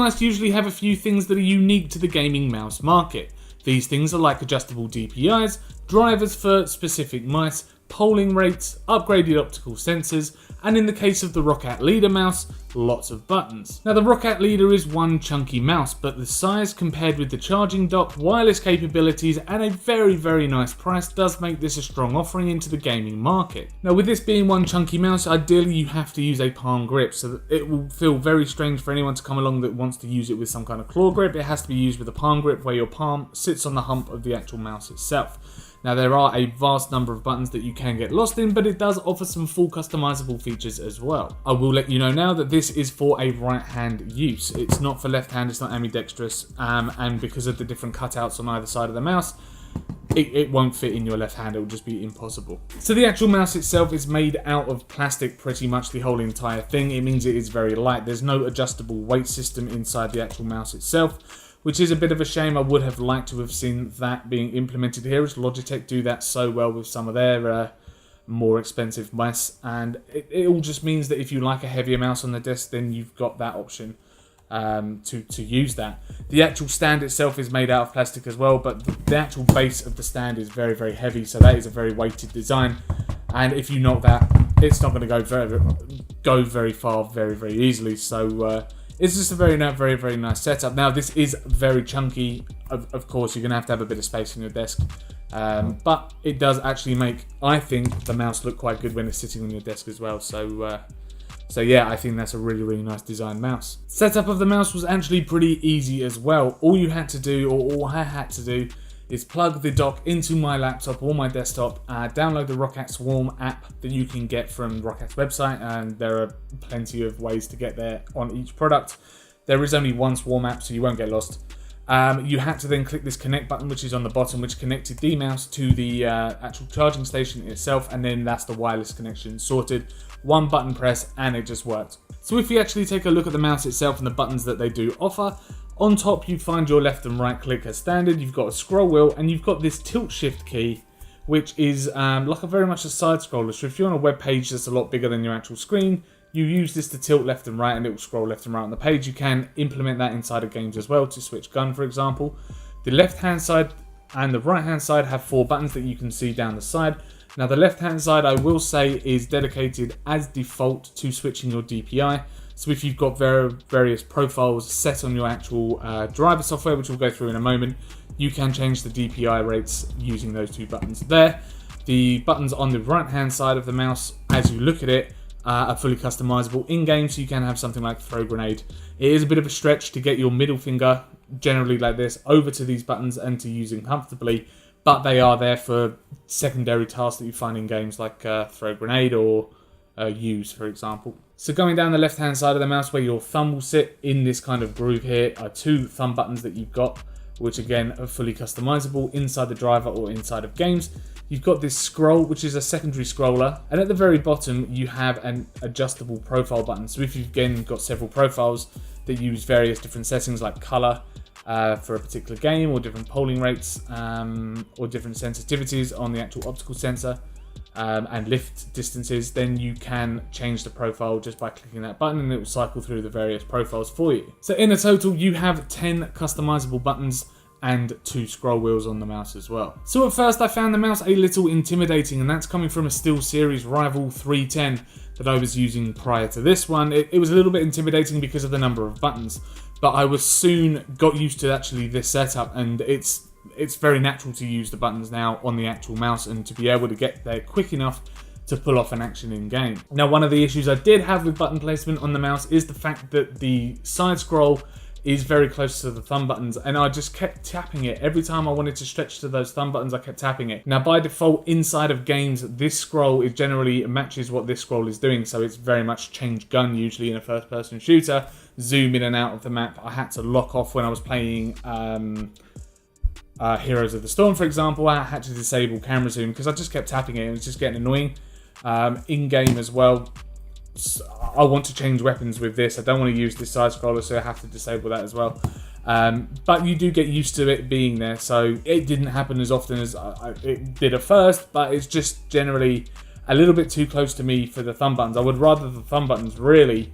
mice usually have a few things that are unique to the gaming mouse market. These things are like adjustable DPIs, drivers for specific mice, polling rates, upgraded optical sensors, and in the case of the Roccat Leadr mouse, lots of buttons. Now the Roccat Leadr is one chunky mouse, but the size compared with the charging dock, wireless capabilities, and a very nice price does make this a strong offering into the gaming market. Now with this being one chunky mouse, ideally you have to use a palm grip, so that it will feel very strange for anyone to come along that wants to use it with some kind of claw grip. It has to be used with a palm grip where your palm sits on the hump of the actual mouse itself. Now there are a vast number of buttons that you can get lost in, but it does offer some full customizable features as well. I will let you know now that this is for a right hand use. It's not for left hand, it's not ambidextrous, and because of the different cutouts on either side of the mouse, it won't fit in your left hand, it will just be impossible. So the actual mouse itself is made out of plastic, pretty much the whole entire thing. It means it is very light. There's no adjustable weight system inside the actual mouse itself, which is a bit of a shame. I would have liked to have seen that being implemented here, as Logitech do that so well with some of their more expensive mice, and it all just means that if you like a heavier mouse on the desk, then you've got that option to use that. The actual stand itself is made out of plastic as well, but the actual base of the stand is very heavy, so that is a very weighted design, and if you knock that, it's not going to go very far very easily. So it's just a very nice setup. Now this is very chunky. Of course, you're going to have a bit of space on your desk, but it does actually make, I think, the mouse look quite good when it's sitting on your desk as well. So yeah, I think that's a really nice designed mouse. Setup of the mouse was actually pretty easy as well. All you had to do, or all I had to do, is plug the dock into my laptop or my desktop, download the Roccat Swarm app that you can get from Roccat's website, and there are plenty of ways to get there on each product. There is only one Swarm app, so you won't get lost. You had to then click this connect button, which is on the bottom, which connected the mouse to the actual charging station itself, and then that's the wireless connection sorted. One button press and it just worked. So if you actually take a look at the mouse itself and the buttons that they do offer, on top you find your left and right click as standard, you've got a scroll wheel, and you've got this tilt shift key, which is like very much a side scroller. So if you're on a web page that's a lot bigger than your actual screen, you use this to tilt left and right and it will scroll left and right on the page. You can implement that inside of games as well to switch gun, for example. The left hand side and the right hand side have 4 buttons that you can see down the side. Now the left hand side, I will say, is dedicated as default to switching your DPI. So if you've got various profiles set on your actual driver software, which we'll go through in a moment, you can change the DPI rates using those 2 buttons there. The buttons on the right hand side of the mouse, as you look at it, are fully customizable in-game, so you can have something like throw grenade. It is a bit of a stretch to get your middle finger, generally like this, over to these buttons and to use them comfortably, but they are there for secondary tasks that you find in games like throw grenade or use, for example. So going down the left hand side of the mouse where your thumb will sit in this kind of groove here are 2 thumb buttons that you've got, which again are fully customizable inside the driver or inside of games. You've got this scroll, which is a secondary scroller, and at the very bottom you have an adjustable profile button. So if you've again got several profiles that use various different settings like color for a particular game, or different polling rates, or different sensitivities on the actual optical sensor, and lift distances, then you can change the profile just by clicking that button and it will cycle through the various profiles for you. So in a total you have 10 customizable buttons and 2 scroll wheels on the mouse as well. So at first I found the mouse a little intimidating, and that's coming from a SteelSeries Rival 310 that I was using prior to this one. It was a little bit intimidating because of the number of buttons, but I was soon got used to actually this setup, and it's very natural to use the buttons now on the actual mouse and to be able to get there quick enough to pull off an action in game. Now one of the issues I did have with button placement on the mouse is the fact that the side scroll is very close to the thumb buttons, and I just kept tapping it. Every time I wanted to stretch to those thumb buttons, I kept tapping it. Now by default inside of games, this scroll is generally matches what this scroll is doing, so it's very much change gun usually in a first person shooter, zoom in and out of the map. I had to lock off when I was playing Heroes of the Storm, for example. I had to disable camera zoom because I just kept tapping it and it was just getting annoying. In-game as well, I want to change weapons with this. I don't want to use this side scroller, so I have to disable that as well. But you do get used to it being there, so it didn't happen as often as it did at first, but it's just generally a little bit too close to me for the thumb buttons. I would rather the thumb buttons really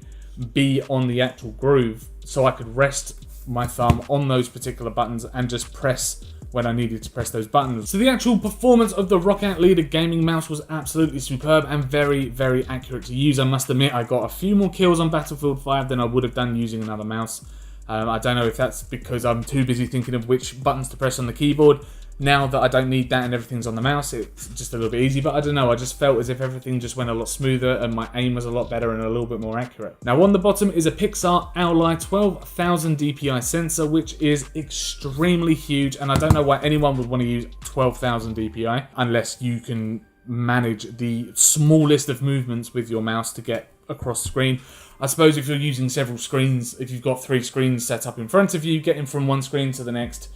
be on the actual groove so I could rest my thumb on those particular buttons and just press when I needed to press those buttons. So the actual performance of the Roccat Leadr gaming mouse was absolutely superb and very, very accurate to use. I must admit, I got a few more kills on Battlefield 5 than I would have done using another mouse. I don't know if that's because I'm too busy thinking of which buttons to press on the keyboard. Now that I don't need that and everything's on the mouse, it's just a little bit easy, but I don't know, I just felt as if everything just went a lot smoother and my aim was a lot better and a little bit more accurate. Now on the bottom is a Pixar Owleye 12,000 DPI sensor, which is extremely huge, and I don't know why anyone would want to use 12,000 DPI unless you can manage the smallest of movements with your mouse to get across the screen. I suppose if you're using several screens, if you've got 3 screens set up in front of you, getting from one screen to the next,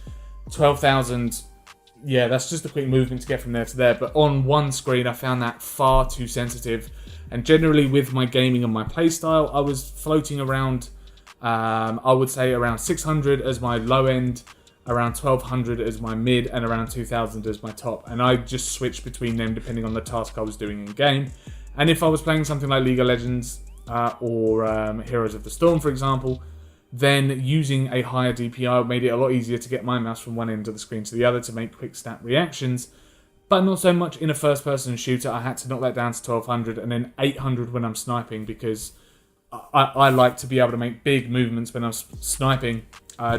12,000, yeah, that's just a quick movement to get from there to there. But on one screen, I found that far too sensitive. And generally with my gaming and my playstyle, I was floating around, I would say around 600 as my low end, around 1200 as my mid, and around 2000 as my top. And I just switched between them depending on the task I was doing in game. And if I was playing something like League of Legends or Heroes of the Storm, for example, then using a higher DPI made it a lot easier to get my mouse from one end of the screen to the other to make quick snap reactions. But not so much in a first-person shooter. I had to knock that down to 1200 and then 800 when I'm sniping, because I like to be able to make big movements when I'm sniping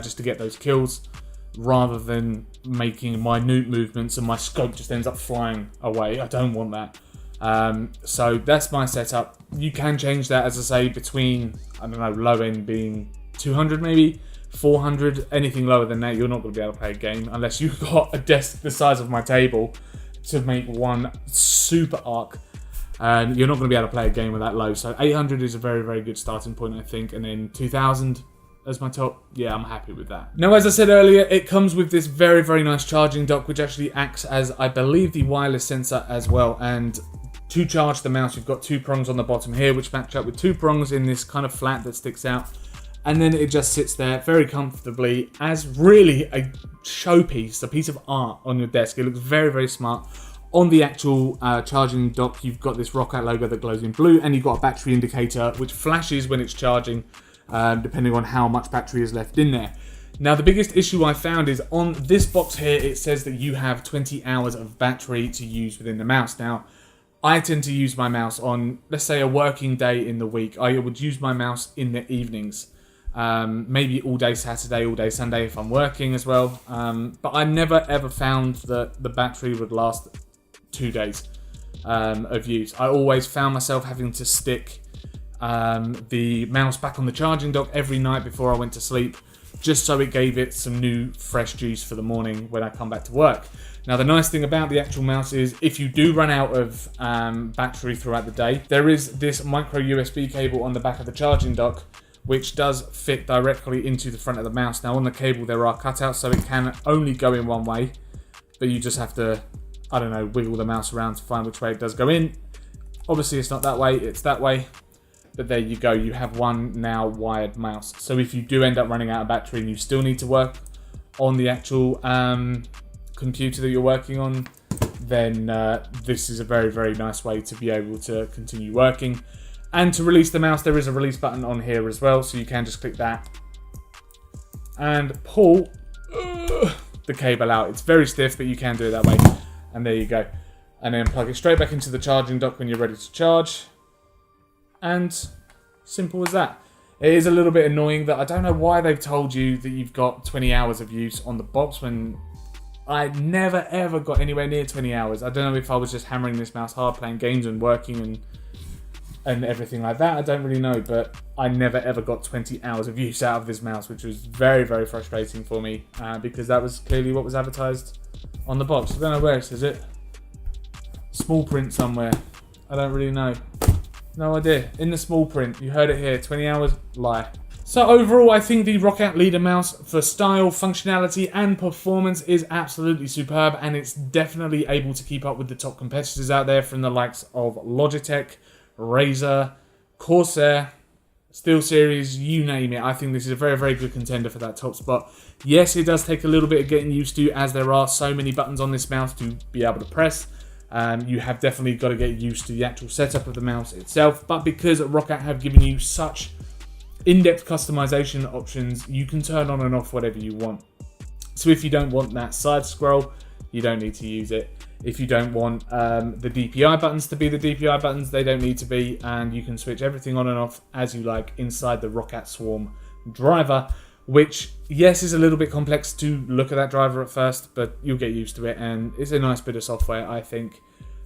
just to get those kills, rather than making minute movements and my scope just ends up flying away. I don't want that. So that's my setup. You can change that, as I say, between, I don't know, low end being 200 maybe, 400, anything lower than that, you're not going to be able to play a game unless you've got a desk the size of my table to make one super arc. And you're not going to be able to play a game with that low. So 800 is a very, very good starting point, I think. And then 2000 as my top, yeah, I'm happy with that. Now, as I said earlier, it comes with this very, very nice charging dock, which actually acts as, I believe, the wireless sensor as well. And to charge the mouse, you've got 2 prongs on the bottom here, which match up with 2 prongs in this kind of flat that sticks out. And then it just sits there very comfortably as really a showpiece, a piece of art on your desk. It looks very, very smart. On the actual charging dock, you've got this Roccat logo that glows in blue, and you've got a battery indicator which flashes when it's charging, depending on how much battery is left in there. Now, the biggest issue I found is on this box here, it says that you have 20 hours of battery to use within the mouse. Now, I tend to use my mouse on, let's say, a working day in the week. I would use my mouse in the evenings. Maybe all day Saturday, all day Sunday if I'm working as well. But I never ever found that the battery would last 2 days of use. I always found myself having to stick the mouse back on the charging dock every night before I went to sleep, just so it gave it some new fresh juice for the morning when I come back to work. Now, the nice thing about the actual mouse is if you do run out of battery throughout the day, there is this micro USB cable on the back of the charging dock, which does fit directly into the front of the mouse. Now, on the cable there are cutouts, so it can only go in one way, but you just have to, I don't know, wiggle the mouse around to find which way it does go in. Obviously it's not that way, it's that way, but there you go, you have one now wired mouse. So if you do end up running out of battery and you still need to work on the actual computer that you're working on, then this is a very, very nice way to be able to continue working. And to release the mouse, there is a release button on here as well, so you can just click that and pull the cable out. It's very stiff, but you can do it that way. And there you go. And then plug it straight back into the charging dock when you're ready to charge. And simple as that. It is a little bit annoying that I don't know why they've told you that you've got 20 hours of use on the box when I never ever got anywhere near 20 hours. I don't know if I was just hammering this mouse hard, playing games and working and everything like that. I don't really know, but I never ever got 20 hours of use out of this mouse, which was very, very frustrating for me because that was clearly what was advertised on the box. I don't know where it says it. Small print somewhere. I don't really know. No idea. In the small print, you heard it here. 20 hours, lie. So overall, I think the Roccat Leadr mouse for style, functionality, and performance is absolutely superb, and it's definitely able to keep up with the top competitors out there from the likes of Logitech, Razer, Corsair, SteelSeries, you name it. I think this is a very, very good contender for that top spot. Yes, it does take a little bit of getting used to, as there are so many buttons on this mouse to be able to press. You have definitely got to get used to the actual setup of the mouse itself, but because Roccat have given you such in-depth customization options. You can turn on and off whatever you want. So if you don't want that side scroll, you don't need to use it. If you don't want the DPI buttons to be the DPI buttons, they don't need to be, and you can switch everything on and off as you like inside the Roccat Swarm driver, which, yes, is a little bit complex to look at that driver at first, but you'll get used to it, and it's a nice bit of software, I think.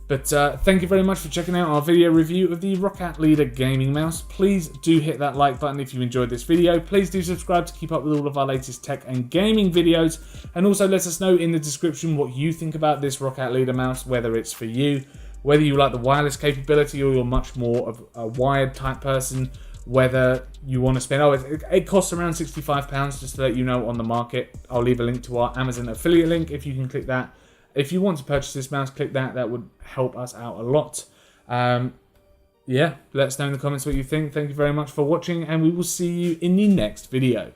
But thank you very much for checking out our video review of the Roccat Leadr gaming mouse. Please do hit that like button if you enjoyed this video. Please do subscribe to keep up with all of our latest tech and gaming videos. And also let us know in the description what you think about this Roccat Leadr mouse, whether it's for you, whether you like the wireless capability or you're much more of a wired type person, whether you want to spend... Oh, it costs around £65 just to let you know on the market. I'll leave a link to our Amazon affiliate link if you can click that. If you want to purchase this mouse, click that. That would help us out a lot. Yeah, let us know in the comments what you think. Thank you very much for watching, and we will see you in the next video.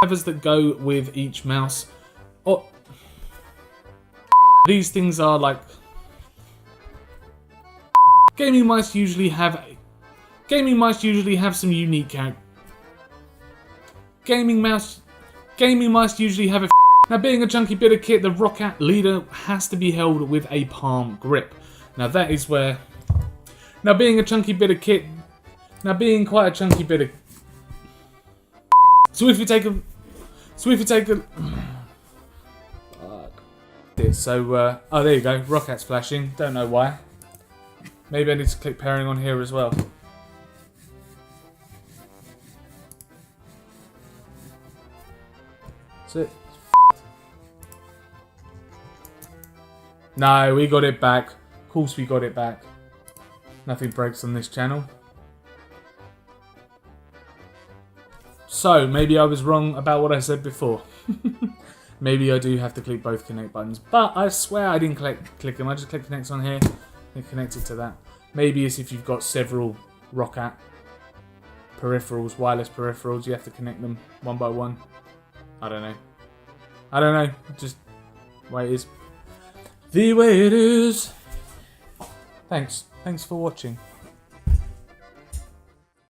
Drivers that go with each mouse. Oh, these things are like... Gaming mice usually have some unique character. Gaming mice usually have a... Now, being a chunky bit of kit, the Roccat Leadr has to be held with a palm grip. Now, that is where... Now, being a chunky bit of kit... Now, being quite a chunky bit of... So if you take a... So, oh, there you go. Rockat's flashing. Don't know why. Maybe I need to click pairing on here as well. That's it. No, we got it back. Of course we got it back. Nothing breaks on this channel. So, maybe I was wrong about what I said before. Maybe I do have to click both connect buttons. But I swear I didn't click them. I just clicked connect on here and connect it to that. Maybe it's if you've got several Roccat peripherals, wireless peripherals, you have to connect them one by one. I don't know. Just the way it is. The way it is. Thanks for watching.